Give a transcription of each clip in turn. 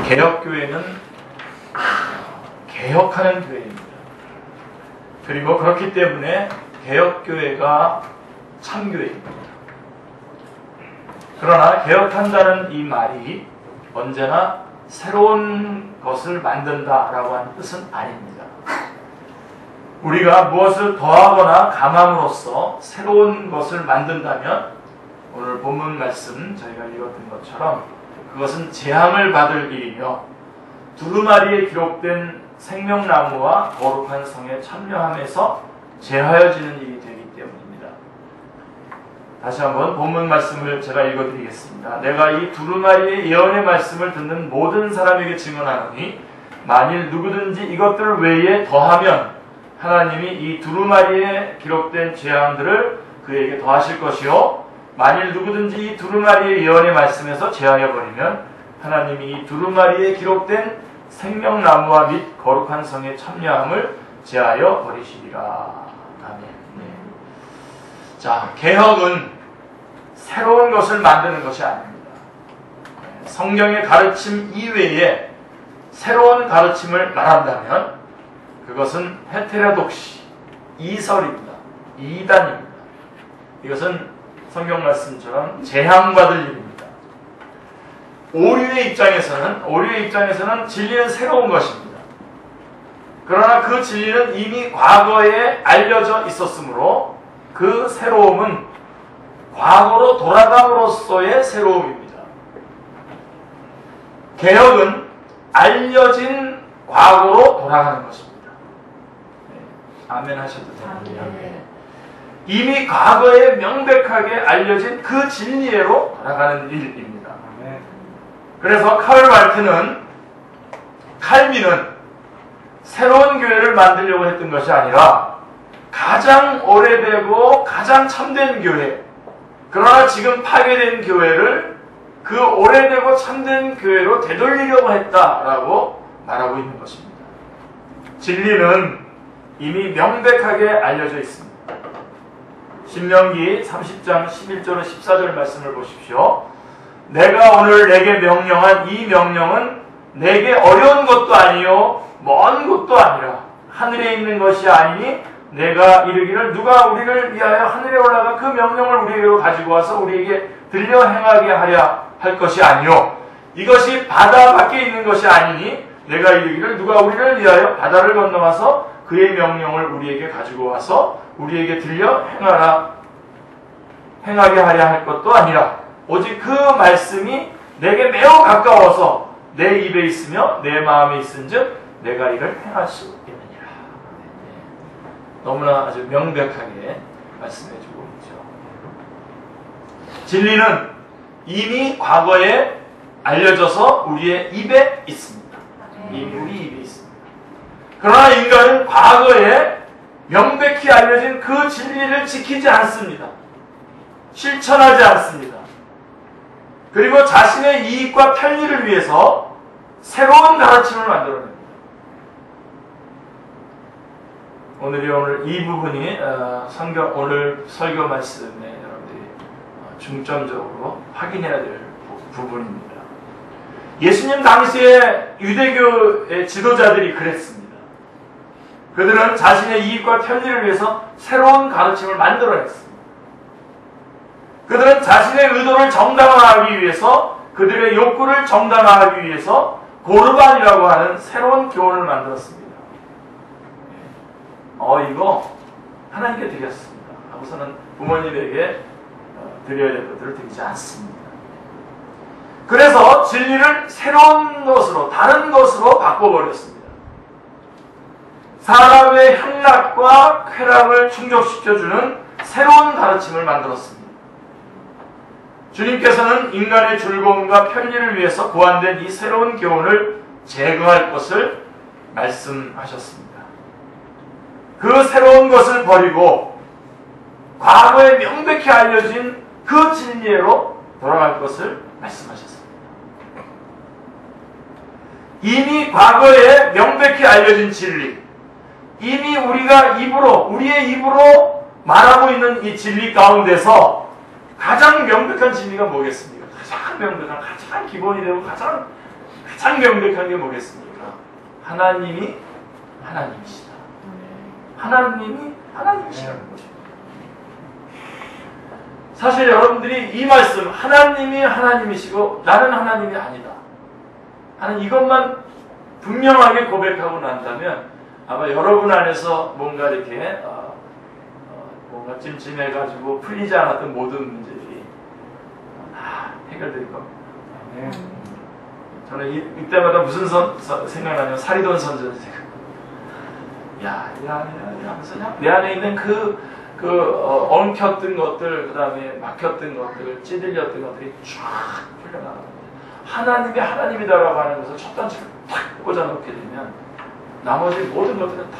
개혁교회는 개혁하는 교회입니다. 그리고 그렇기 때문에 개혁교회가 참교회입니다. 그러나 개혁한다는 이 말이 언제나 새로운 것을 만든다라고 하는 뜻은 아닙니다. 우리가 무엇을 더하거나 감함으로써 새로운 것을 만든다면 오늘 본문 말씀 저희가 읽었던 것처럼 그것은 재앙을 받을 일이며 두루마리에 기록된 생명나무와 거룩한 성에 참여함에서 제하여지는 일이 되기 때문입니다. 다시 한번 본문 말씀을 제가 읽어드리겠습니다. 내가 이 두루마리의 예언의 말씀을 듣는 모든 사람에게 증언하노니 만일 누구든지 이것들 외에 더하면 하나님이 이 두루마리에 기록된 재앙들을 그에게 더하실 것이요 만일 누구든지 이 두루마리의 예언의 말씀에서 제하여 버리면 하나님이 이 두루마리에 기록된 생명나무와 및 거룩한 성의 참여함을 제하여 버리시리라. 아멘. 네. 자, 개혁은 새로운 것을 만드는 것이 아닙니다. 성경의 가르침 이외에 새로운 가르침을 말한다면 그것은 헤테로독시, 이설입니다. 이단입니다. 이것은 성경 말씀처럼 재앙받을 일입니다. 오류의 입장에서는 진리는 새로운 것입니다. 그러나 그 진리는 이미 과거에 알려져 있었으므로 그 새로움은 과거로 돌아감으로써의 새로움입니다. 개혁은 알려진 과거로 돌아가는 것입니다. 네. 아멘 하셔도 됩니다. 네. 이미 과거에 명백하게 알려진 그 진리로 돌아가는 일입니다. 그래서 칼빈은 새로운 교회를 만들려고 했던 것이 아니라 가장 오래되고 가장 참된 교회, 그러나 지금 파괴된 교회를 그 오래되고 참된 교회로 되돌리려고 했다라고 말하고 있는 것입니다. 진리는 이미 명백하게 알려져 있습니다. 신명기 30장 11절 14절 말씀을 보십시오. 내가 오늘 내게 명령한 이 명령은 내게 어려운 것도 아니요 먼 것도 아니라 하늘에 있는 것이 아니니 내가 이르기를 누가 우리를 위하여 하늘에 올라가 그 명령을 우리에게로 가지고 와서 우리에게 들려 행하게 하랴 할 것이 아니요 이것이 바다 밖에 있는 것이 아니니 내가 이르기를 누가 우리를 위하여 바다를 건너가서 그의 명령을 우리에게 가지고 와서 우리에게 들려 행하게 하랴 할 것도 아니라 오직 그 말씀이 내게 매우 가까워서 내 입에 있으며 내 마음에 있은즉 내가 이를 행할 수 있느니라. 너무나 아주 명백하게 말씀해주고 있죠. 진리는 이미 과거에 알려져서 우리의 입에 있습니다. 이미 우리 입에 있습니다. 그러나 인간은 과거에 명백히 알려진 그 진리를 지키지 않습니다. 실천하지 않습니다. 그리고 자신의 이익과 편리를 위해서 새로운 가르침을 만들어냅니다. 오늘 이 부분이 오늘 설교 말씀에 여러분들이 중점적으로 확인해야 될 부분입니다. 예수님 당시에 유대교의 지도자들이 그랬습니다. 그들은 자신의 이익과 편리를 위해서 새로운 가르침을 만들어냈습니다. 그들은 자신의 의도를 정당화하기 위해서 그들의 욕구를 정당화하기 위해서 고르반이라고 하는 새로운 교훈을 만들었습니다. 이거 하나님께 드렸습니다 하고서는 부모님에게 드려야 될 것들을 드리지 않습니다. 그래서 진리를 새로운 것으로 다른 것으로 바꿔버렸습니다. 사람의 향락과 쾌락을 충족시켜주는 새로운 가르침을 만들었습니다. 주님께서는 인간의 즐거움과 편리를 위해서 고안된 이 새로운 교훈을 제거할 것을 말씀하셨습니다. 그 새로운 것을 버리고 과거에 명백히 알려진 그 진리로 돌아갈 것을 말씀하셨습니다. 이미 과거에 명백히 알려진 진리, 이미 우리의 입으로 말하고 있는 이 진리 가운데서 가장 명백한 진리가 뭐겠습니까? 가장 명백한, 가장 기본이 되고 가장 가장 명백한 게 뭐겠습니까? 하나님이 하나님이시다. 하나님이 하나님이시라는 것입니다. 사실 여러분들이 이 말씀, 하나님이 하나님이시고 나는 하나님이 아니다 하는 이것만 분명하게 고백하고 난다면 아마 여러분 안에서 뭔가 이렇게 뭔가 찜찜해가지고 풀리지 않았던 모든 문제들이 다 해결될 겁니다. 네. 저는 이때마다 무슨 생각나냐면 사리돈 선전 생각. 하면서 내 안에 있는 엉켰던 것들, 그 다음에 막혔던 것들, 찌들렸던 것들이 쫙 풀려나갑니다. 하나님이 하나님이다라고 하는 것을 첫 단추를 탁 꽂아놓게 되면 나머지 모든 것들은 다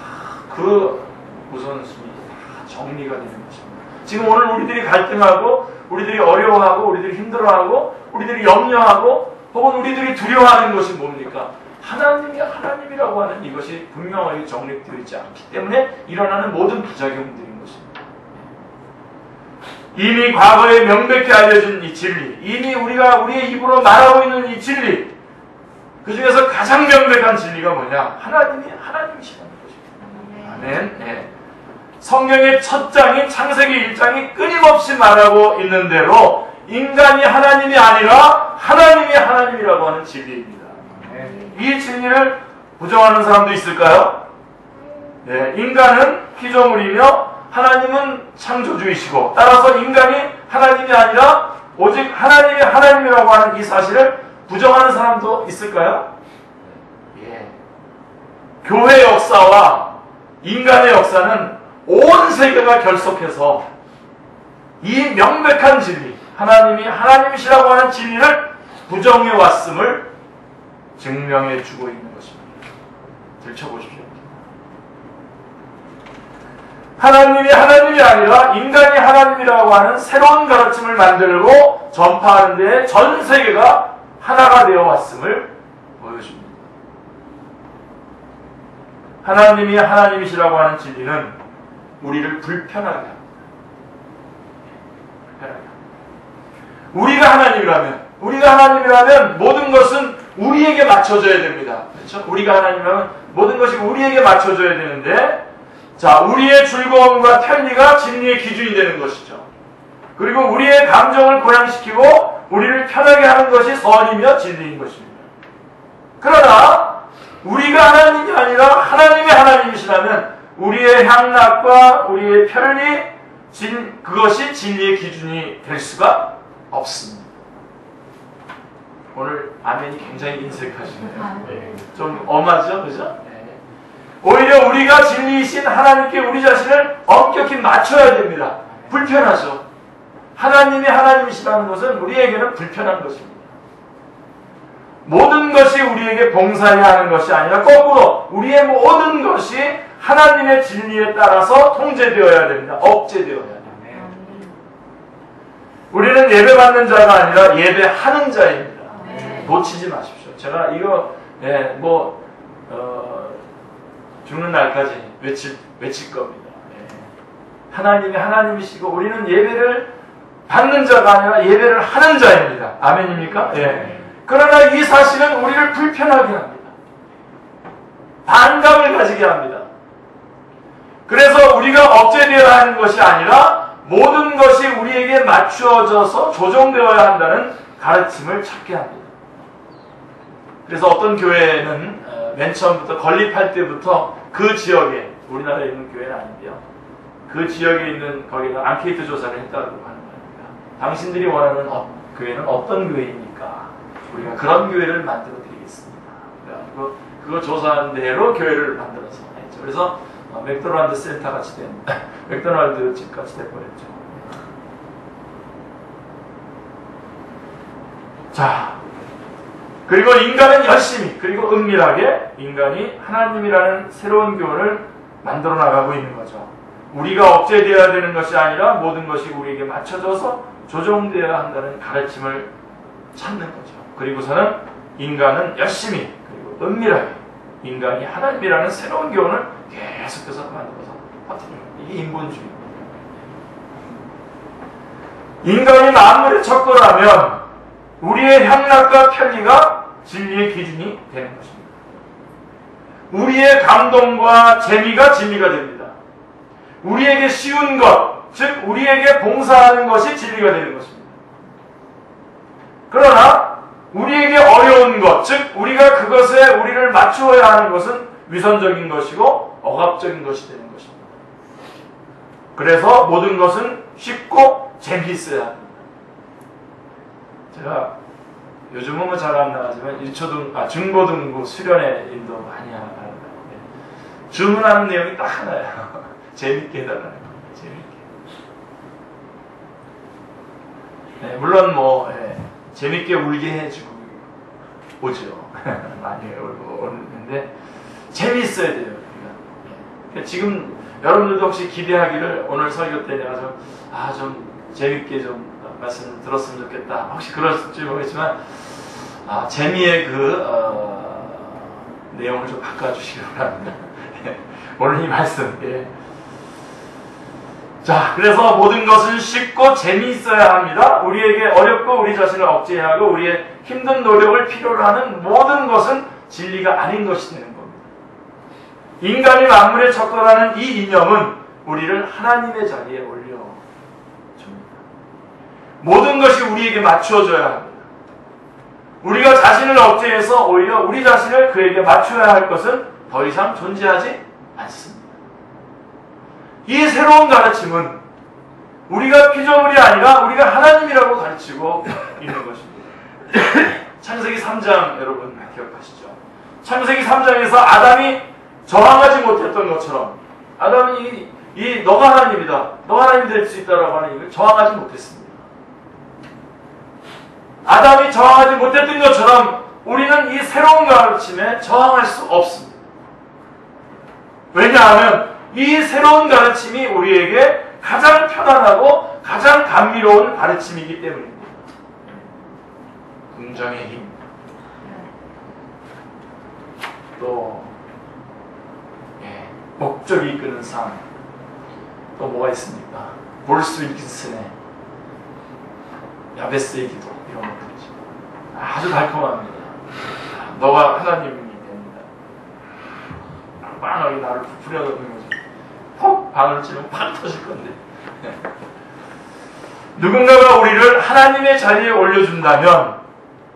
그 우선순위 다 정리가 되는 것입니다. 지금 오늘 우리들이 갈등하고, 우리들이 어려워하고, 우리들이 힘들어하고, 우리들이 염려하고, 혹은 우리들이 두려워하는 것이 뭡니까? 하나님이 하나님이라고 하는 이것이 분명하게 정립되어 있지 않기 때문에 일어나는 모든 부작용들인 것입니다. 이미 과거에 명백히 알려진 이 진리, 이미 우리가 우리의 입으로 말하고 있는 이 진리, 그 중에서 가장 명백한 진리가 뭐냐? 하나님이 하나님이시라는 것입니다. 아멘. 네. 성경의 첫 장인 창세기 1장이 끊임없이 말하고 있는 대로 인간이 하나님이 아니라 하나님이 하나님이라고 하는 진리입니다. 이 진리를 부정하는 사람도 있을까요? 네, 인간은 피조물이며 하나님은 창조주이시고 따라서 인간이 하나님이 아니라 오직 하나님이 하나님이라고 하는 이 사실을 부정하는 사람도 있을까요? 예. 교회 역사와 인간의 역사는 온 세계가 결속해서 이 명백한 진리, 하나님이 하나님이시라고 하는 진리를 부정해 왔음을 증명해 주고 있는 것입니다. 들춰보십시오. 하나님이 하나님이 아니라 인간이 하나님이라고 하는 새로운 가르침을 만들고 전파하는 데 전 세계가 하나가 되어 왔음을 보여줍니다. 하나님이 하나님이시라고 하는 진리는 우리를 불편하게 합니다. 우리가 하나님이라면 모든 것은 우리에게 맞춰져야 됩니다. 그렇죠? 우리가 하나님이라면 모든 것이 우리에게 맞춰져야 되는데, 자, 우리의 즐거움과 편리가 진리의 기준이 되는 것이죠. 그리고 우리의 감정을 고양시키고 우리를 편하게 하는 것이 선이며 진리인 것입니다. 그러나 우리가 하나님이 아니라 하나님이 하나님이시라면 우리의 향락과 우리의 편리, 그것이 진리의 기준이 될 수가 없습니다. 오늘 아멘이 굉장히 인색하시네요. 좀 엄하죠? 그죠? 네. 오히려 우리가 진리이신 하나님께 우리 자신을 엄격히 맞춰야 됩니다. 불편하죠. 하나님이 하나님이시라는 것은 우리에게는 불편한 것입니다. 모든 것이 우리에게 봉사해야 하는 것이 아니라 거꾸로 우리의 모든 것이 하나님의 진리에 따라서 통제되어야 됩니다. 억제되어야 됩니다. 우리는 예배받는 자가 아니라 예배하는 자입니다. 놓치지 마십시오. 제가 이거 죽는 날까지 외칠 겁니다. 하나님이 하나님이시고 우리는 예배를 받는 자가 아니라 예배를 하는 자입니다. 아멘입니까? 예. 그러나 이 사실은 우리를 불편하게 합니다. 반감을 가지게 합니다. 그래서 우리가 억제되어야 하는 것이 아니라 모든 것이 우리에게 맞추어져서 조정되어야 한다는 가르침을 찾게 합니다. 그래서 어떤 교회는 맨 처음부터 건립할 때부터 그 지역에, 우리나라에 있는 교회는 아닌데요, 그 지역에 있는 거기다 앙케이트 조사를 했다고 하는 겁니다. 당신들이 원하는 교회는 어떤 교회입니까? 우리가 그런 교회를 만들어 드리겠습니다. 그거 조사한 대로 교회를 만들어서 했죠. 그래서 맥도날드 센터 같이 된, 맥도날드 집 같이 돼버렸죠. 자, 그리고 인간은 열심히, 그리고 은밀하게 인간이 하나님이라는 새로운 교훈을 만들어 나가고 있는 거죠. 우리가 억제되어야 되는 것이 아니라 모든 것이 우리에게 맞춰져서 조정되어야 한다는 가르침을 찾는 거죠. 그리고서는 인간은 열심히, 그리고 은밀하게 인간이 하나님이라는 새로운 교훈을 계속해서 만들어서 퍼뜨립니다. 이게 인본주의입니다. 인간이 만물의 척도라면 우리의 향락과 편리가 진리의 기준이 되는 것입니다. 우리의 감동과 재미가 진리가 됩니다. 우리에게 쉬운 것, 즉 우리에게 봉사하는 것이 진리가 되는 것입니다. 그러나 우리에게 어려운 것, 즉 우리가 그것에 우리를 맞추어야 하는 것은 위선적인 것이고 억압적인 것이 되는 것입니다. 그래서 모든 것은 쉽고 재미있어야 합니다. 제가 요즘은 뭐 잘 안 나가지만 중고등부 수련회 일도 많이 하는 거예요. 주문하는 내용이 딱 하나예요. 재밌게 해달라는 거예요. 재밌게. 네, 물론 뭐 재밌게 울게 해주고 오죠. 많이 오는데 재미있어야 돼요. 그러니까 지금 여러분들도 혹시 기대하기를 오늘 설교 때 내가 좀 재밌게 좀 말씀 들었으면 좋겠다. 혹시 그럴지 모르겠지만 재미의 내용을 좀 바꿔주시기 바랍니다. 오늘 이 말씀. 자, 그래서 모든 것은 쉽고 재미있어야 합니다. 우리에게 어렵고 우리 자신을 억제하고 우리의 힘든 노력을 필요로 하는 모든 것은 진리가 아닌 것이 되는 겁니다. 인간이 만물에 척도하는 이 이념은 우리를 하나님의 자리에 올려줍니다. 모든 것이 우리에게 맞추어져야 합니다. 우리가 자신을 억제해서 오히려 우리 자신을 그에게 맞춰야 할 것은 더 이상 존재하지 않습니다. 이 새로운 가르침은 우리가 피조물이 아니라 우리가 하나님이라고 가르치고 있는 것입니다. 창세기 3장 여러분 기억하시죠? 창세기 3장에서 아담이 저항하지 못했던 것처럼 아담이 너가 하나님이다. 너가 하나님이 될 수 있다라고 하는 이걸 저항하지 못했습니다. 아담이 저항하지 못했던 것처럼 우리는 이 새로운 가르침에 저항할 수 없습니다. 왜냐하면 이 새로운 가르침이 우리에게 가장 편안하고 가장 감미로운 가르침이기 때문입니다. 긍정의 힘, 또 목적이 이끄는 삶, 또 뭐가 있습니까? 볼스 윌킨슨의 야베스의 기도, 이런 것들이죠. 아주 달콤합니다. 너가 하나님이 됩니다. 빵하게 나를 부풀려놓는 거죠. 퍽 방을 찌르면 팍 터질 건데. 누군가가 우리를 하나님의 자리에 올려준다면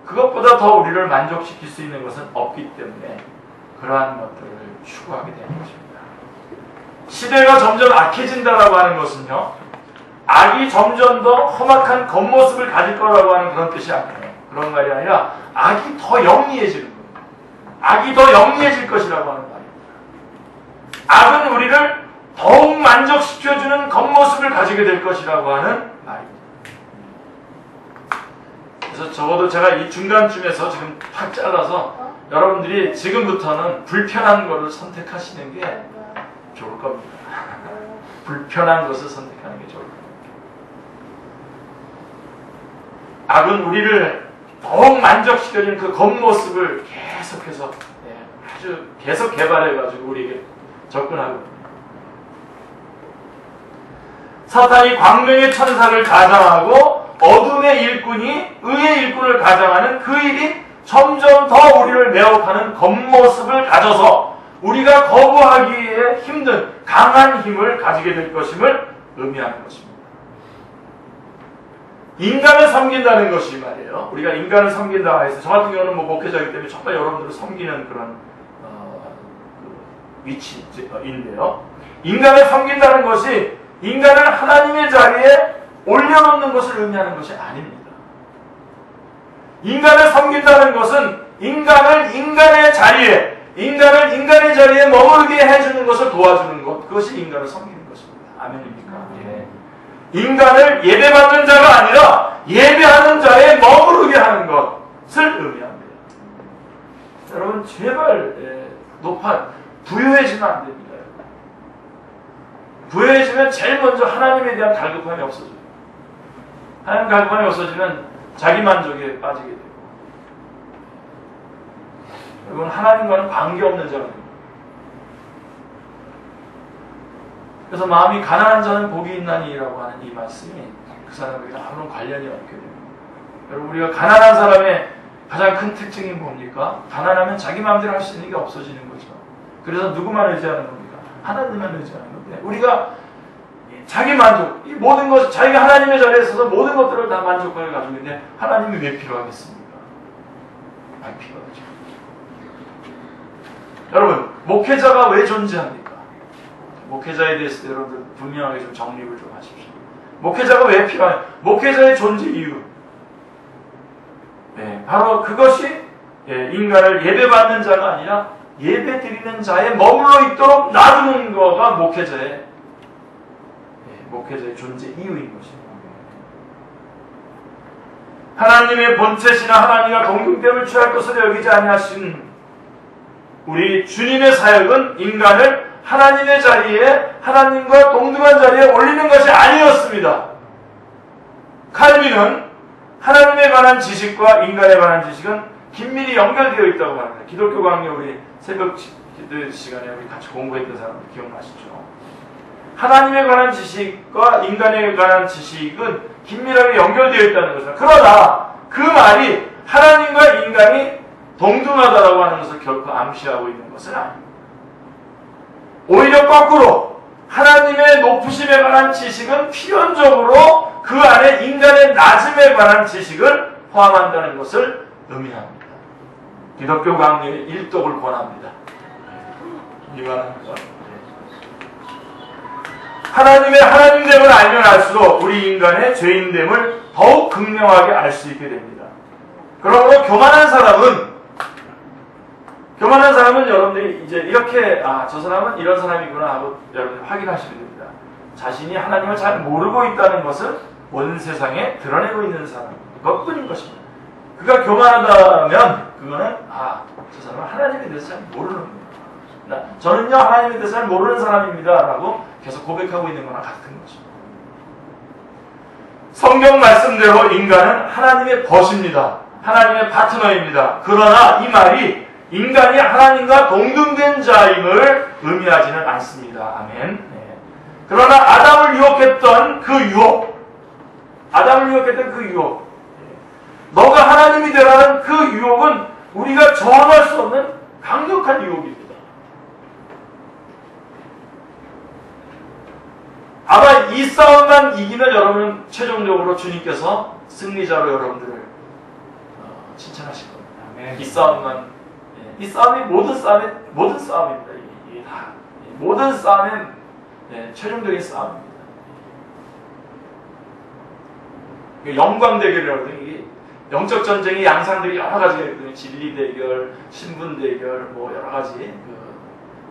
그것보다 더 우리를 만족시킬 수 있는 것은 없기 때문에 그러한 것들을 추구하게 되는 것입니다. 시대가 점점 악해진다라고 하는 것은요, 악이 점점 더 험악한 겉모습을 가질 거라고 하는 그런 뜻이 아니에요. 그런 말이 아니라 악이 더 영리해지는 거예요. 악이 더 영리해질 것이라고 하는 말입니다. 악은 우리를 더욱 만족시켜주는 겉모습을 가지게 될 것이라고 하는 말입니다. 그래서 적어도 제가 이 중간쯤에서 지금 팍 잘라서 여러분들이 지금부터는 불편한 것을 선택하시는 게 좋을 겁니다. 불편한 것을 선택하는 게 좋을 겁니다. 악은 우리를 더욱 만족시켜주는 그 겉모습을 계속해서 아주 계속 개발해가지고 우리에게 접근하고 있습니다. 사탄이 광명의 천사를 가장하고 어둠의 일꾼이 의의 일꾼을 가장하는 그 일이 점점 더 우리를 매혹하는 겉모습을 가져서 우리가 거부하기에 힘든 강한 힘을 가지게 될 것임을 의미하는 것입니다. 인간을 섬긴다는 것이 말이에요. 우리가 인간을 섬긴다 해서 저 같은 경우는 뭐 목회자이기 때문에 정말 여러분들을 섬기는 그런 위치인데요. 인간을 섬긴다는 것이 인간을 하나님의 자리에 올려놓는 것을 의미하는 것이 아닙니다. 인간을 섬긴다는 것은 인간을 인간의 자리에 머무르게 해주는 것을 도와주는 것, 그것이 인간을 섬기는 것입니다. 아멘입니까? 예. 인간을 예배받는 자가 아니라 예배하는 자에 머무르게 하는 것을 의미합니다. 여러분 제발 부유해지면 안 됩니다. 부유해지면 제일 먼저 하나님에 대한 갈급함이 없어져요. 하나님 갈급함이 없어지면 자기 만족에 빠지게 돼요. 여러분 하나님과는 관계없는 자가 됩니다. 그래서 마음이 가난한 자는 복이 있나니라고 하는 이 말씀이 그 사람에게 아무런 관련이 없게 됩니다. 여러분 우리가 가난한 사람의 가장 큰 특징이 뭡니까? 가난하면 자기 마음대로 할 수 있는 게 없어지는 거죠. 그래서 누구만 의지하는 겁니까? 하나님만 의지하는 건데, 우리가 자기 만족, 이 모든 것, 자기가 하나님의 자리에 서서 모든 것들을 다 만족하게 가지고 있는데 하나님이 왜 필요하겠습니까? 안 필요하죠. 여러분, 목회자가 왜 존재합니까? 목회자에 대해서 여러분들 분명하게 좀 정립을 좀 하십시오. 목회자가 왜 필요해요? 목회자의 존재 이유. 바로 그것이 인간을 예배받는 자가 아니라 예배 드리는 자의 머물러 있도록 놔두는 거가 목회자의 존재 이유인 것입니다. 하나님의 본체시나 하나님과 동등됨을 취할 것으로 여기지 아니하신 우리 주님의 사역은 인간을 하나님의 자리에, 하나님과 동등한 자리에 올리는 것이 아니었습니다. 칼빈은 하나님에 관한 지식과 인간에 관한 지식은 긴밀히 연결되어 있다고 말합니다. 기독교 강의 우리 새벽 기도 시간에 우리 같이 공부했던 사람들 기억나시죠? 하나님에 관한 지식과 인간에 관한 지식은 긴밀하게 연결되어 있다는 것입니다. 그러나 그 말이 하나님과 인간이 동등하다라고 하는 것을 결코 암시하고 있는 것은 아닙니다. 오히려 거꾸로 하나님의 높으심에 관한 지식은 필연적으로 그 안에 인간의 낮음에 관한 지식을 포함한다는 것을 의미합니다. 기독교 강의의 일독을 권합니다. 이만합니다. 하나님의 하나님됨을 알면 알수록 우리 인간의 죄인됨을 더욱 극명하게 알 수 있게 됩니다. 그러므로 교만한 사람은 여러분들이 이제 이렇게 저 사람은 이런 사람이구나 하고 여러분들 확인하시면 됩니다. 자신이 하나님을 잘 모르고 있다는 것을 온 세상에 드러내고 있는 사람 그것뿐인 것입니다. 그가 교만하다면 그거는 저 사람은 하나님에 대해서 잘 모르는 겁니다. 저는요 하나님에 대해서 잘 모르는 사람입니다 라고 계속 고백하고 있는 거나 같은 것입니다. 성경 말씀대로 인간은 하나님의 벗입니다. 하나님의 파트너입니다. 그러나 이 말이 인간이 하나님과 동등된 자임을 의미하지는 않습니다. 아멘. 그러나 아담을 유혹했던 그 유혹, 너가 하나님이 되라는 그 유혹은 우리가 저항할 수 없는 강력한 유혹입니다. 아마 이 싸움만 이기면 여러분은 최종적으로 주님께서 승리자로 여러분들을 칭찬하실 겁니다. 이 싸움이 모든 싸움입니다. 이게 다 모든 싸움의 최종적인 싸움입니다. 영광 대결이라고 해요. 이게 영적 전쟁의 양상들이 여러 가지가 있거든요. 진리 대결, 신분 대결, 뭐 여러 가지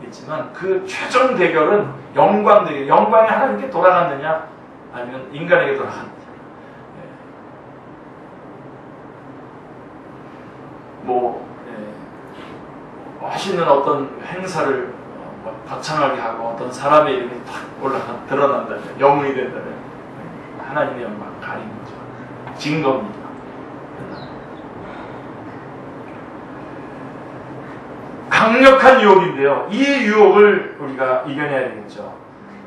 있지만 그 최종 대결은 영광 대결. 영광이 하나님께 돌아갔느냐, 아니면 인간에게 돌아갔느냐. 멋있는 어떤 행사를 거창하게 하고 어떤 사람의 이름이 탁 드러난다면, 영웅이 된다면 하나님의 영광을 가린 거죠. 증거입니다. 강력한 유혹인데요. 이 유혹을 우리가 이겨내야 되겠죠.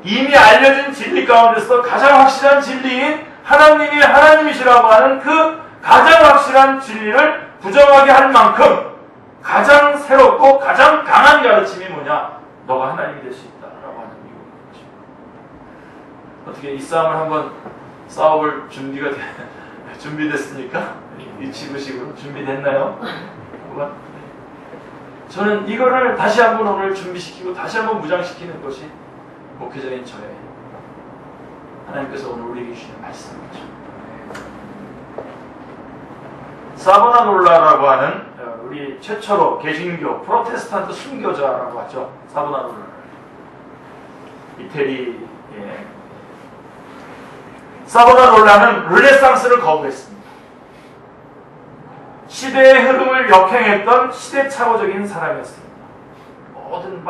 이미 알려진 진리 가운데서 가장 확실한 진리인 하나님이 하나님이시라고 하는 그 가장 확실한 진리를 부정하게 할 만큼 가장 새롭고 가장 강한 가르침이 뭐냐? 너가 하나님이 될 수 있다라고 하는 이유입니다. 어떻게 이 싸움을 한번 싸워볼 준비됐습니까? 이 지구식으로 준비됐나요? 저는 이거를 다시 한번 오늘 준비시키고 다시 한번 무장시키는 것이 목회자인 저의 하나님께서 오늘 우리에게 주시는 말씀이죠. 사보나롤라라고 하는 우리 최초로 개신교 프로테스탄트 순교자라고 하죠. 사보나롤라. 이태리의 사보나롤라는 르네상스를 거부했습니다. 시대의 흐름을 역행했던 시대착오적인 사람이었습니다. 모든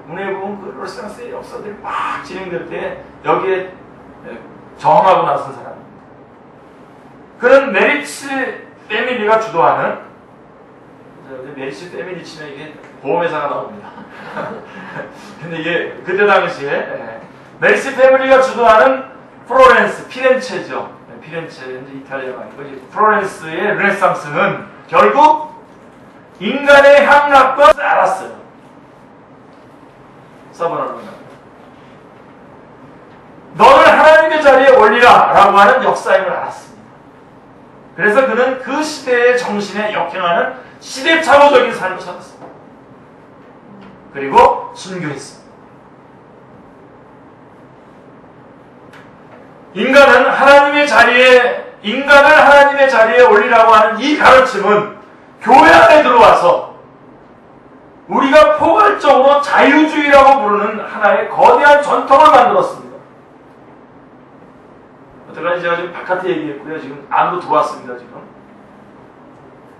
문화에 보면 그 르네상스의 역사들이 막 진행될 때 여기에 저항하고 나선 사람입니다. 그는 메리츠 패밀리가 주도하는, 메리츠 패밀리 치면 이게 보험회사가 나옵니다. 근데 이게 그때 당시에 메리츠 패밀리가 주도하는 피렌체죠. 피렌체, 이제 이탈리아가 아니고 이제 플로렌스의 르네상스는 결국 인간의 향락과 알았어요. 사바나로는 너를 하나님의 자리에 올리라 라고 하는 역사임을 알았습니다. 그래서 그는 그 시대의 정신에 역행하는 시대착오적인 삶을 살았습니다. 그리고 순교했습니다. 인간을 하나님의 자리에 올리라고 하는 이 가르침은 교회 안에 들어와서 우리가 포괄적으로 자유주의라고 부르는 하나의 거대한 전통을 만들었습니다. 어떡하지? 제가 지금 바깥에 얘기했고요. 지금 안으로 들어왔습니다. 지금.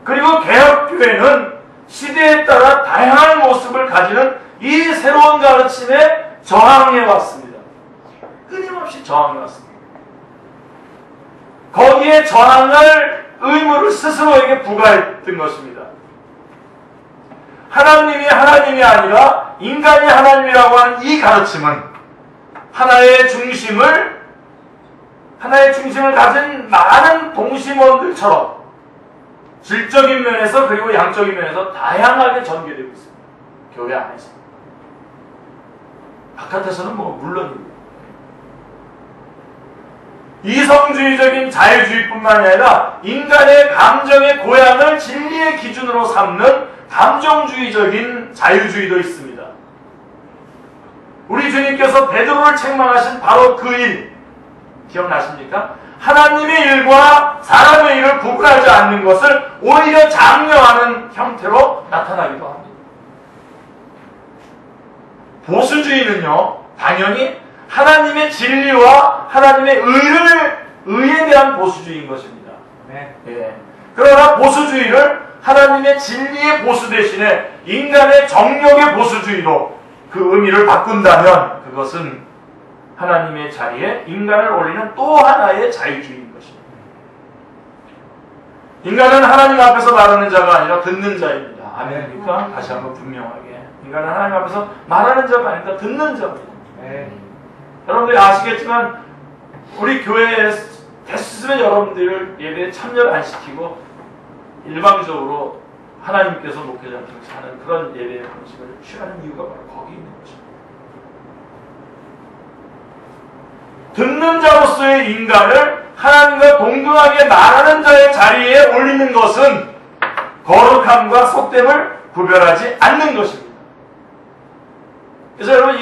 그리고 개혁교회는 시대에 따라 다양한 모습을 가지는 이 새로운 가르침에 저항해왔습니다. 끊임없이 저항해왔습니다. 거기에 저항할 의무를 스스로에게 부과했던 것입니다. 하나님이 아니라 인간이 하나님이라고 하는 이 가르침은 하나의 중심을 가진 많은 동심원들처럼 질적인 면에서 그리고 양적인 면에서 다양하게 전개되고 있습니다. 교회 안에서. 바깥에서는 물론입니다. 이성주의적인 자유주의뿐만 아니라 인간의 감정의 고향을 진리의 기준으로 삼는 감정주의적인 자유주의도 있습니다. 우리 주님께서 베드로를 책망하신 바로 그 일 기억나십니까? 하나님의 일과 사람의 일을 구분하지 않는 것을 오히려 장려하는 형태로 나타나기도 합니다. 보수주의는요, 당연히 하나님의 진리와 하나님의 의에 대한 보수주의인 것입니다. 네. 예. 그러나 보수주의를 하나님의 진리의 보수 대신에 인간의 정욕의 보수주의로 그 의미를 바꾼다면 그것은 하나님의 자리에 인간을 올리는 또 하나의 자유주의인 것입니다. 인간은 하나님 앞에서 말하는 자가 아니라 듣는 자입니다. 아멘입니까? 다시 한번 분명하게. 인간은 하나님 앞에서 말하는 자가 아니라 듣는 자입니다. 네. 여러분들이 아시겠지만 우리 교회에 됐으면 여러분들을 예배에 참여를 안 시키고 일방적으로 하나님께서 목회자님께서 하는 그런 예배의 방식을 취하는 이유가 바로 거기 있는 것입니다. 듣는 자로서의 인간을 하나님과 동등하게 말하는 자의 자리에 올리는 것은 거룩함과 속됨을 구별하지 않는 것입니다. 그래서 여러분,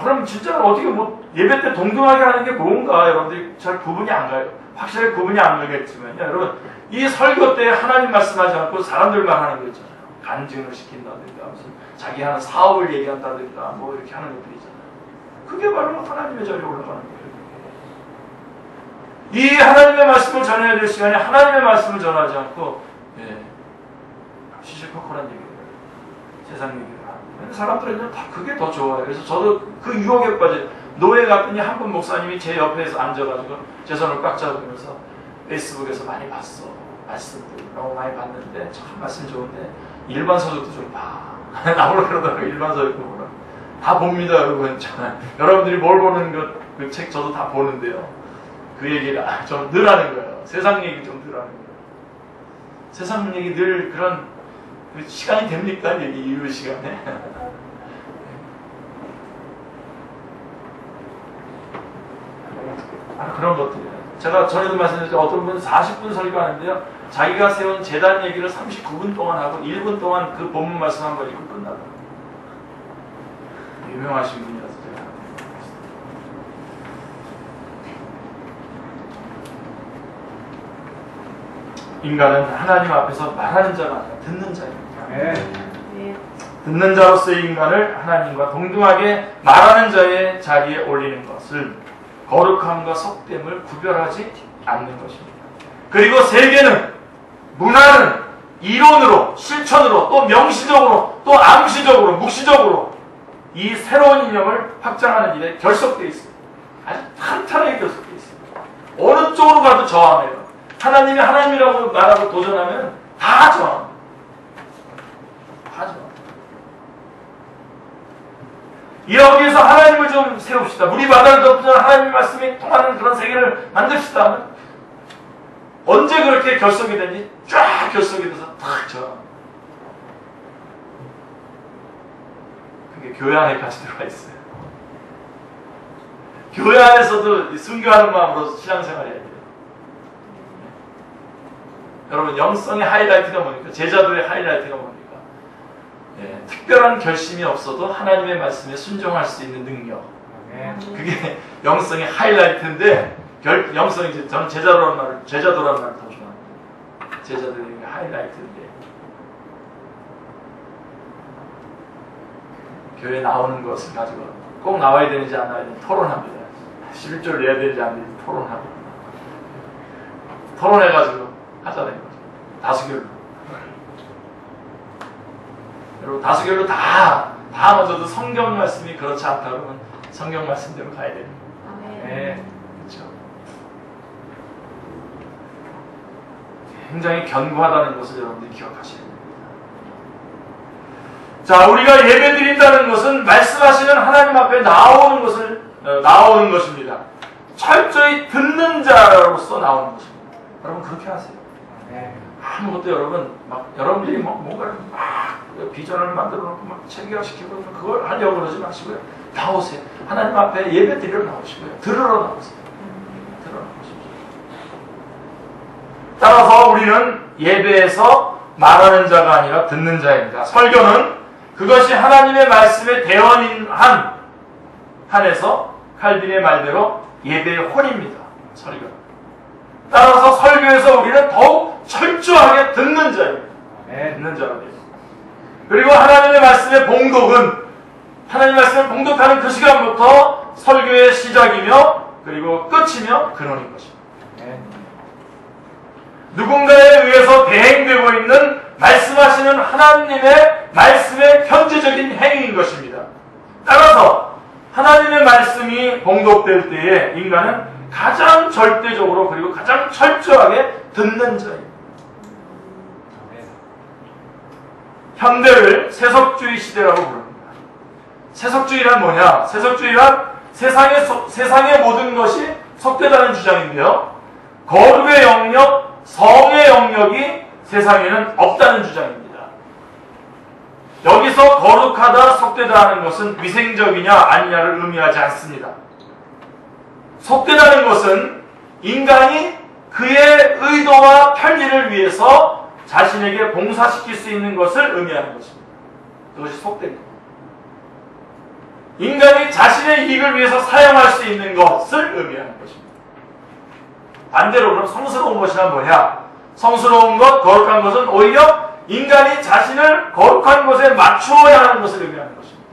그럼 진짜 어떻게 예배 때 동등하게 하는 게 뭔가 여러분들이 잘 구분이 안 가요. 확실하게 구분이 안 가겠지만요. 여러분, 이 설교 때 하나님 말씀하지 않고 사람들만 하는 거 있잖아요. 간증을 시킨다든가, 무슨 자기 하는 사업을 얘기한다든가, 이렇게 하는 것들이 있잖아요. 그게 바로 하나님의 자리에 올라가는 거예요. 이 하나님의 말씀을 전해야 될 시간에 하나님의 말씀을 전하지 않고, 시시콜콜한 얘기를, 세상 얘기를 하는. 사람들은 다 그게 더 좋아요. 그래서 저도 그 유혹에 빠져, 노예 갔더니 한 분 목사님이 제 옆에서 앉아가지고 제 손을 꽉 잡으면서 페이스북에서 많이 봤어. 말씀들 너무 많이 봤는데 참 말씀 좋은데 일반 서적도 좀 봐. 나보러 그러더라고요. 일반 서적도 보라. 다 봅니다. 여러분. 여러분들이 뭘 보는 그 책 저도 다 보는데요. 그 얘기를 좀 늘 하는 거예요. 세상 얘기 좀 늘 하는 거예요. 세상 얘기 늘 그런 시간이 됩니까? 얘기 이후 시간에. 그런 것들이에요. 제가 전에도 말씀드렸죠. 어떤 분은 40분 설교하는데요. 자기가 세운 재단 얘기를 39분 동안 하고 1분 동안 그 본문 말씀 한 번 읽고 끝나더라고요. 유명하신 분이라서 제가. 인간은 하나님 앞에서 말하는 자가 아니라 듣는 자입니다. 네. 듣는 자로서의 인간을 하나님과 동등하게 말하는 자의 자리에 올리는 것을 거룩함과 속됨을 구별하지 않는 것입니다. 그리고 세계는, 문화는 이론으로, 실천으로, 또 명시적으로, 또 암시적으로, 묵시적으로 이 새로운 이념을 확장하는 일에 결속되어 있습니다. 아주 탄탄하게 결속되어 있습니다. 어느 쪽으로 가도 저항해요. 하나님이 하나님이라고 말하고 도전하면 다 저항합니다. 다 저항합니다. 여기에서 하나님을 좀 세웁시다. 우리 바다를 덮는 하나님의 말씀이 통하는 그런 세계를 만듭시다. 언제 그렇게 결석이 됐니? 쫙 결석이 돼서 탁 져. 그게 교회 안에까지 들어가 있어요. 교회 안에서도 순교하는 마음으로 신앙생활 해야 돼요. 여러분, 영성의 하이라이트가 뭡니까? 제자들의 하이라이트가 뭡니까? 예, 특별한 결심이 없어도 하나님의 말씀에 순종할 수 있는 능력. 그게 영성의 하이라이트인데, 영성이 이제 저는 제자도라는 말을 더 좋아합니다. 제자들의 하이라이트인데, 교회 나오는 것을 가지고 꼭 나와야 되는지 안 나와야 되는지 토론합니다. 11조를 내야 되는지 안 되는지 토론하고, 토론해가지고 하자는 거죠. 다수결로. 여러분, 다수결로 다 맞아도 성경 말씀이 그렇지 않다 그러면 성경 말씀대로 가야 됩니다. 네, 그렇죠. 굉장히 견고하다는 것을 여러분들이 기억하셔야 됩니다. 자, 우리가 예배 드린다는 것은 말씀하시는 하나님 앞에 나오는 것입니다. 철저히 듣는 자로서 나오는 것입니다. 여러분, 그렇게 하세요. 아무것도 여러분들이 뭔가를 비전을 만들어 놓고 체계화시키고 그걸 하려고 그러지 마시고요. 나오세요. 하나님 앞에 예배 드리러 나오시고요. 들으러 나오세요. 들으러 나오십시오. 따라서 우리는 예배에서 말하는 자가 아니라 듣는 자입니다. 설교는 그것이 하나님의 말씀에 대언인 한에서 칼빈의 말대로 예배의 혼입니다. 설교. 따라서 설교에서 우리는 더욱 철저하게 듣는 자입니다. 듣는 자가 돼요. 그리고 하나님의 말씀의 봉독은 하나님의 말씀을 봉독하는 그 시간부터 설교의 시작이며 그리고 끝이며 근원인 것입니다. 누군가에 의해서 대행되고 있는 말씀하시는 하나님의 말씀의 현재적인 행위인 것입니다. 따라서 하나님의 말씀이 봉독될 때에 인간은 가장 절대적으로 그리고 가장 철저하게 듣는 자입니다. 현대를 세속주의 시대라고 부릅니다. 세속주의란 뭐냐? 세속주의란 세상의 모든 것이 속되다는 주장인데요. 거룩의 영역, 성의 영역이 세상에는 없다는 주장입니다. 여기서 거룩하다, 속되다 하는 것은 위생적이냐 아니냐를 의미하지 않습니다. 속되다는 것은 인간이 그의 의도와 편리를 위해서 자신에게 봉사시킬 수 있는 것을 의미하는 것입니다. 그것이 속된 것. 인간이 자신의 이익을 위해서 사용할 수 있는 것을 의미하는 것입니다. 반대로 그럼 성스러운 것이란 뭐냐? 성스러운 것, 거룩한 것은 오히려 인간이 자신을 거룩한 것에 맞추어야 하는 것을 의미하는 것입니다.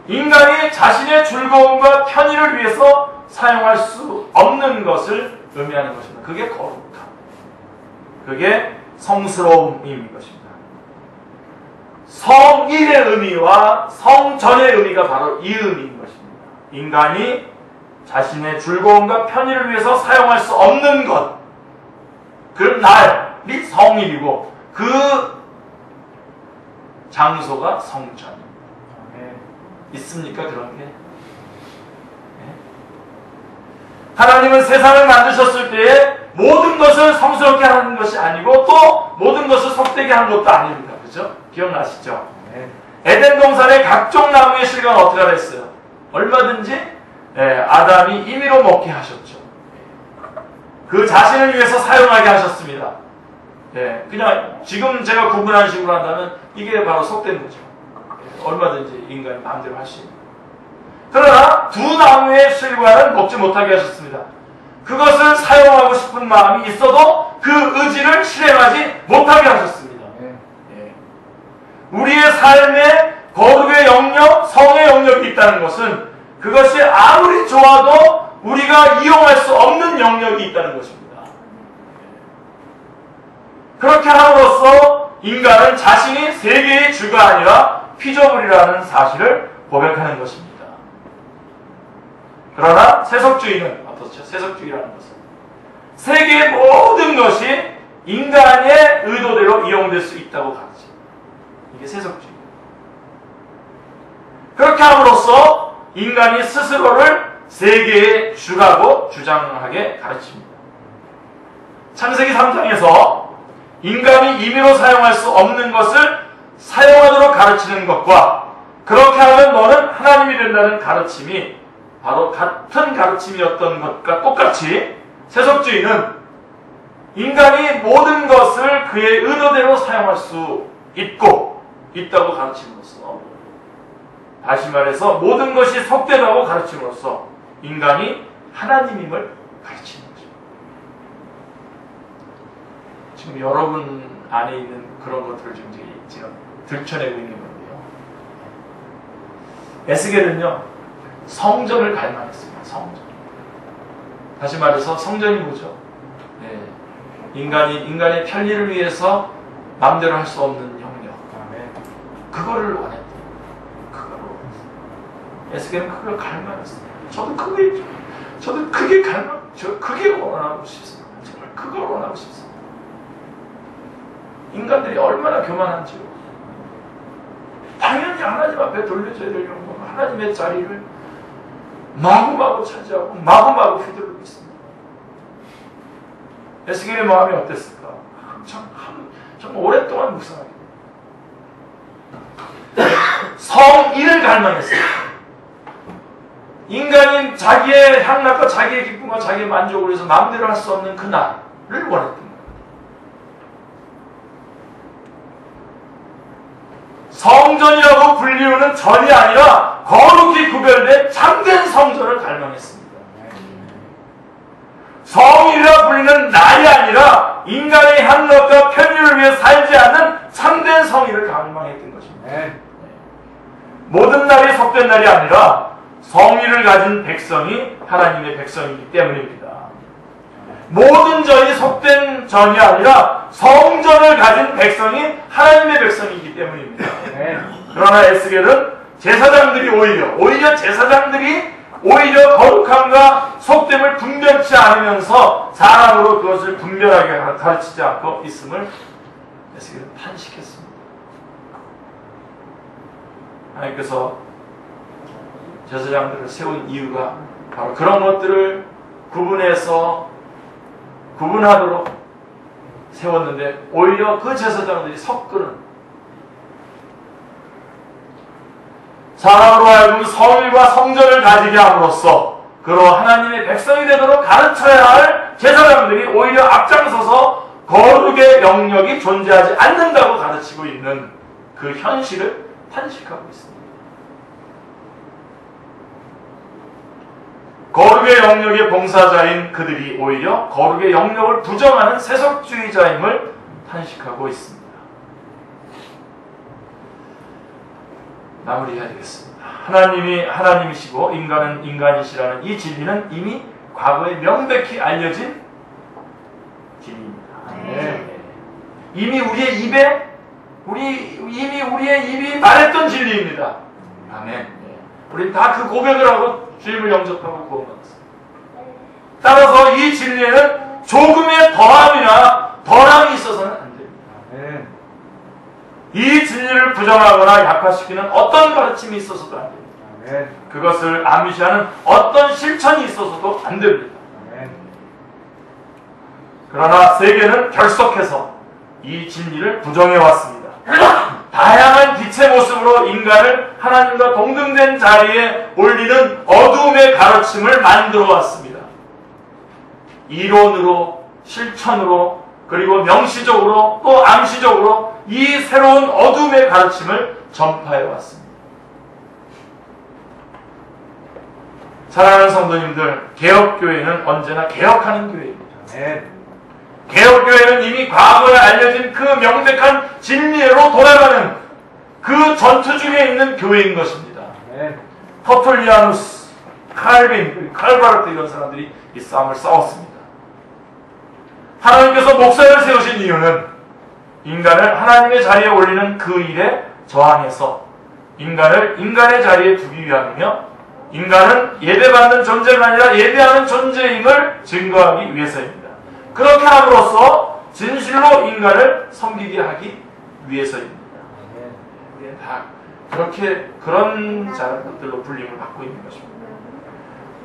인간이 자신의 즐거움과 편의를 위해서 사용할 수 없는 것을 의미하는 것입니다. 그게 거룩함. 그게 성스러움인 것입니다. 성일의 의미와 성전의 의미가 바로 이 의미인 것입니다. 인간이 자신의 즐거움과 편의를 위해서 사용할 수 없는 것, 그 날이 성일이고 그 장소가 성전입니다. 있습니까 그런 게? 하나님은 세상을 만드셨을 때에 모든 것을 성스럽게 하는 것이 아니고 또 모든 것을 속되게 하는 것도 아닙니다. 그죠? 기억나시죠? 에덴 동산의 각종 나무의 실과는 어떻게 하랬어요? 얼마든지 아담이 임의로 먹게 하셨죠. 그 자신을 위해서 사용하게 하셨습니다. 그냥 지금 제가 구분하는 식으로 한다면 이게 바로 속된 거죠. 얼마든지 인간이 마음대로 할 수 있는. 그러나 두 나무의 실과는 먹지 못하게 하셨습니다. 그것을 사용하고 싶은 마음이 있어도 그 의지를 실행하지 못하게 하셨습니다. 우리의 삶에 거룩의 영역, 성의 영역이 있다는 것은 그것이 아무리 좋아도 우리가 이용할 수 없는 영역이 있다는 것입니다. 그렇게 함으로써 인간은 자신이 세계의 주가 아니라 피조물이라는 사실을 고백하는 것입니다. 그러나 세속주의는 어떻죠? 세속주의라는 것은 세계의 모든 것이 인간의 의도대로 이용될 수 있다고 가르치. 이게 세속주의. 그렇게 함으로써 인간이 스스로를 세계의 주라고 주장하게 가르칩니다. 창세기 3장에서 인간이 임의로 사용할 수 없는 것을 사용하도록 가르치는 것과 그렇게 하면 너는 하나님이 된다는 가르침이 바로 같은 가르침이었던 것과 똑같이 세속주의는 인간이 모든 것을 그의 의도대로 사용할 수 있다고 가르침으로써, 다시 말해서 모든 것이 속되다고 가르침으로써 인간이 하나님임을 가르치는 거죠. 지금 여러분 안에 있는 그런 것들을 지금 들춰내고 있는 건데요. 에스겔은요, 성전을 갈망했습니다. 성전. 다시 말해서 성전이 뭐죠? 네. 인간의 편리를 위해서 마음대로 할 수 없는 영역. 그거를 원했던. 에스겔은 그걸 갈망했어요. 저도 그게 원하고 싶습니다. 정말 그걸 원하고 싶습니다. 인간들이 얼마나 교만한지요. 당연히 하나님 앞에 돌려줘야 될 영광, 하나님의 자리를 마구마구 차지하고 마구마구 휘두르고 있습니다. 에스겔의 마음이 어땠을까? 정말 오랫동안 묵상하게 됩니다. 성의를 갈망했어요. 인간인 자기의 향락과 자기의 기쁨과 자기의 만족을 위해서 마음대로 할 수 없는 그 날을 원했던 거예요. 성전이라고 불리우는 전이 아니라 거룩히 구별된 참된 성전을 갈망했습니다. 성이라 불리는 날이 아니라 인간의 향락과 편리를 위해 살지 않는 참된 성의를 갈망했던 것입니다. 모든 날이 속된 날이 아니라 성의를 가진 백성이 하나님의 백성이기 때문입니다. 모든 전이 속된 전이 아니라 성전을 가진 백성이 하나님의 백성이기 때문입니다. 그러나 에스겔은 제사장들이 오히려 거룩함과 속됨을 분별치 않으면서 사람으로 그것을 분별하게 가르치지 않고 있음을 에스겔은 탄식했습니다. 하나님께서 제사장들을 세운 이유가 바로 그런 것들을 구분하도록 세웠는데 오히려 그 제사장들이 섞는 사람으로 하여금 성일과 성전을 가지게 함으로써 그로 하나님의 백성이 되도록 가르쳐야 할 제사장들이 오히려 앞장서서 거룩의 영역이 존재하지 않는다고 가르치고 있는 그 현실을 탄식하고 있습니다. 거룩의 영역의 봉사자인 그들이 오히려 거룩의 영역을 부정하는 세속주의자임을 탄식하고 있습니다. 마무리해야 되겠습니다. 하나님이 하나님이시고 인간은 인간이시라는 이 진리는 이미 과거에 명백히 알려진 진리입니다. 이미 우리의 입이 말했던 진리입니다. 아멘. 우리는 다 그 고백을 하고 주님을 영접하고 구원받았습니다. 따라서 이 진리에는 조금의 더함이나 덜함이 있어서는 안 됩니다. 이 진리를 부정하거나 약화시키는 어떤 가르침이 있어서도 안 됩니다. 그것을 암시하는 어떤 실천이 있어서도 안 됩니다. 그러나 세계는 결속해서 이 진리를 부정해왔습니다. 다양한 빛의 모습으로 인간을 하나님과 동등된 자리에 올리는 어두움의 가르침을 만들어 왔습니다. 이론으로, 실천으로, 그리고 명시적으로 또 암시적으로 이 새로운 어둠의 가르침을 전파해 왔습니다. 사랑하는 성도님들, 개혁교회는 언제나 개혁하는 교회입니다. 개혁교회는 이미 과거에 알려진 그 명백한 진리로 돌아가는 그 전투 중에 있는 교회인 것입니다. 터툴리아누스, 칼빈, 칼바르트 이런 사람들이 이 싸움을 싸웠습니다. 하나님께서 목사를 세우신 이유는 인간을 하나님의 자리에 올리는 그 일에 저항해서 인간을 인간의 자리에 두기 위함이며 인간은 예배받는 존재가 아니라 예배하는 존재임을 증거하기 위해서입니다. 그렇게 함으로써 진실로 인간을 섬기게 하기 위해서입니다. 우리는 다 그런 것들로 불림을 받고 있는 것입니다.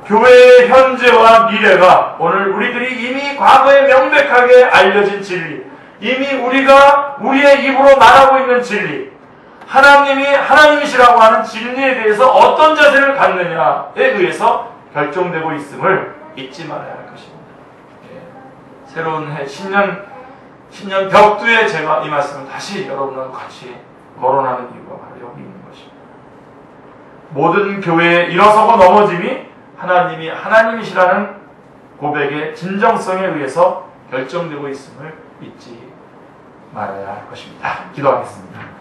교회의 현재와 미래가 오늘 우리들이 이미 과거에 명백하게 알려진 진리, 이미 우리가 우리의 입으로 말하고 있는 진리, 하나님이 하나님이시라고 하는 진리에 대해서 어떤 자세를 갖느냐에 의해서 결정되고 있음을 잊지 말아야 할 것입니다. 새로운 해 신년 벽두에 제가 이 말씀을 다시 여러분과 같이 거론하는 이유가 바로 여기 있는 것입니다. 모든 교회에 일어서고 넘어짐이 하나님이 하나님이시라는 고백의 진정성에 의해서 결정되고 있음을 잊지 말아야 할 것입니다. 기도하겠습니다.